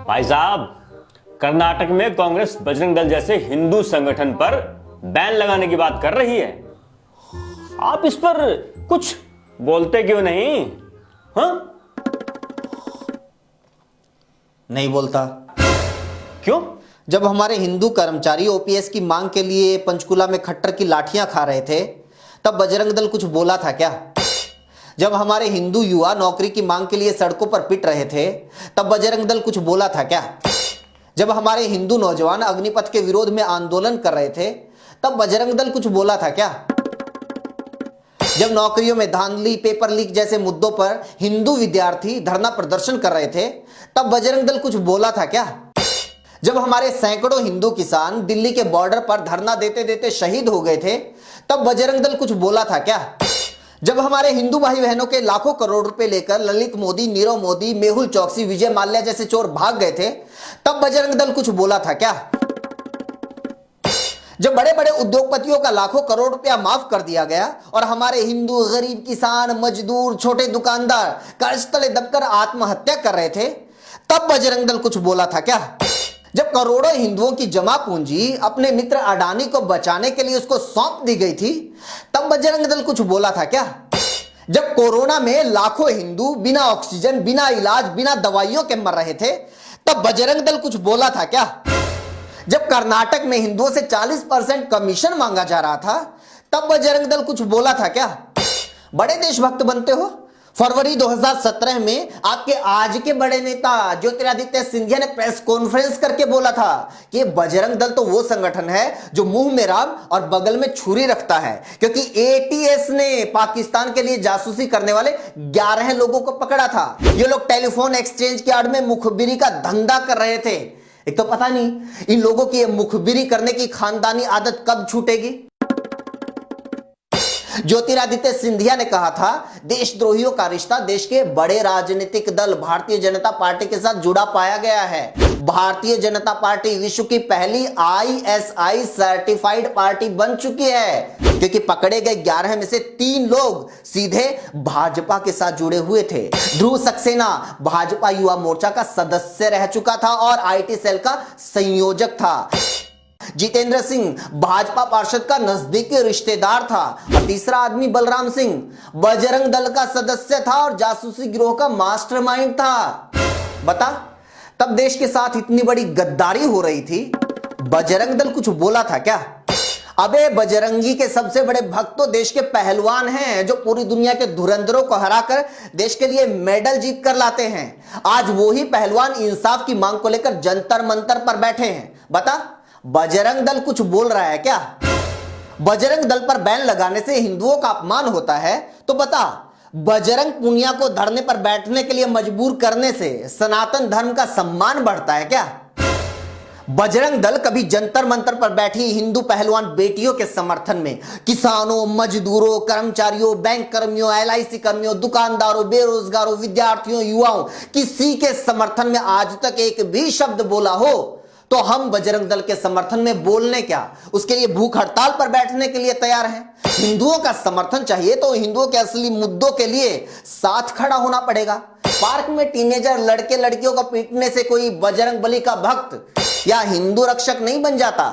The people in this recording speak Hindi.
भाई साहब, कर्नाटक में कांग्रेस बजरंग दल जैसे हिंदू संगठन पर बैन लगाने की बात कर रही है। आप इस पर कुछ बोलते क्यों नहीं? हाँ? नहीं बोलता। क्यों? जब हमारे हिंदू कर्मचारी ओपीएस की मांग के लिए पंचकुला में खट्टर की लाठियां खा रहे थे, तब बजरंग दल कुछ बोला था क्या? जब हमारे हिंदू युवा नौकरी की मांग के लिए सड़कों पर पिट रहे थे, तब बजरंग दल कुछ बोला था क्या? जब हमारे हिंदू नौजवान अग्निपथ के विरोध में आंदोलन कर रहे थे, तब बजरंग दल कुछ बोला था क्या? जब नौकरियों में धांधली, पेपर लीक जैसे मुद्दों पर हिंदू विद्यार्थी धरना प्रदर्शन कर रहे थे, तब बजरंग दल कुछ बोला था क्या? जब हमारे सैकड़ों हिंदू किसान दिल्ली के बॉर्डर पर धरना देते देते शहीद हो गए थे, तब बजरंग दल कुछ बोला था क्या? जब हमारे हिंदू भाई बहनों के लाखों करोड़ रुपए लेकर ललित मोदी, नीरव मोदी, मेहुल चौकसी, विजय माल्या जैसे चोर भाग गए थे, तब बजरंग दल कुछ बोला था क्या? जब बड़े बड़े उद्योगपतियों का लाखों करोड़ रुपया माफ कर दिया गया और हमारे हिंदू गरीब किसान, मजदूर, छोटे दुकानदार कर्ज तले दबकर आत्महत्या कर रहे थे, तब बजरंग दल कुछ बोला था क्या? जब करोड़ों हिंदुओं की जमा पूंजी अपने मित्र अडानी को बचाने के लिए उसको सौंप दी गई थी, तब बजरंग दल कुछ बोला था क्या? जब कोरोना में लाखों हिंदू बिना ऑक्सीजन, बिना इलाज, बिना दवाइयों के मर रहे थे, तब बजरंग दल कुछ बोला था क्या? जब कर्नाटक में हिंदुओं से 40% कमीशन मांगा जा रहा था, तब बजरंग दल कुछ बोला था क्या? बड़े देशभक्त बनते हो। फरवरी 2017 में आपके आज के बड़े नेता ज्योतिरादित्य सिंधिया ने प्रेस कॉन्फ्रेंस करके बोला था कि बजरंग दल तो वो संगठन है जो मुंह में राम और बगल में छुरी रखता है, क्योंकि एटीएस ने पाकिस्तान के लिए जासूसी करने वाले 11 लोगों को पकड़ा था। ये लोग टेलीफोन एक्सचेंज के आड़ में मुखबिरी का धंधा कर रहे थे। एक तो पता नहीं इन लोगों की ये मुखबिरी करने की खानदानी आदत कब छूटेगी। ज्योतिरादित्य सिंधिया ने कहा था, देशद्रोहियों का रिश्ता देश के बड़े राजनीतिक दल भारतीय जनता पार्टी के साथ जुड़ा पाया गया है। भारतीय जनता पार्टी विश्व की पहली आईएसआई सर्टिफाइड पार्टी बन चुकी है, क्योंकि पकड़े गए 11 में से 3 लोग सीधे भाजपा के साथ जुड़े हुए थे। ध्रुव सक्सेना भाजपा युवा मोर्चा का सदस्य रह चुका था और आईटी सेल का संयोजक था। जितेंद्र सिंह भाजपा पार्षद का नजदीकी रिश्तेदार था और तीसरा आदमी बलराम सिंह बजरंग दल का सदस्य था और जासूसी गिरोह का मास्टरमाइंड था। बता, तब देश के साथ इतनी बड़ी गद्दारी हो रही थी, बजरंग दल कुछ बोला था क्या? अबे बजरंगी के सबसे बड़े भक्त तो देश के पहलवान हैं, जो पूरी दुनिया के धुरंधरों को हराकर देश के लिए मेडल जीत कर लाते हैं। आज वो ही पहलवान इंसाफ की मांग को लेकर जंतर मंतर पर बैठे हैं। बता, बजरंग दल कुछ बोल रहा है क्या? बजरंग दल पर बैन लगाने से हिंदुओं का अपमान होता है, तो बता, बजरंग पुनिया को धरने पर बैठने के लिए मजबूर करने से सनातन धर्म का सम्मान बढ़ता है क्या? बजरंग दल कभी जंतर मंतर पर बैठी हिंदू पहलवान बेटियों के समर्थन में किसानों, मजदूरों, कर्मचारियों, बैंक कर्मियों, एलआईसी कर्मियों, दुकानदारों, बेरोजगारों, विद्यार्थियों, युवाओं, किसी के समर्थन में आज तक एक भी शब्द बोला हो, तो हम बजरंग दल के समर्थन में बोलने क्या, उसके लिए भूख हड़ताल पर बैठने के लिए तैयार हैं। हिंदुओं का समर्थन चाहिए तो हिंदुओं के असली मुद्दों के लिए साथ खड़ा होना पड़ेगा। पार्क में टीनेजर लड़के लड़कियों को पीटने से कोई बजरंग बली का भक्त या हिंदू रक्षक नहीं बन जाता।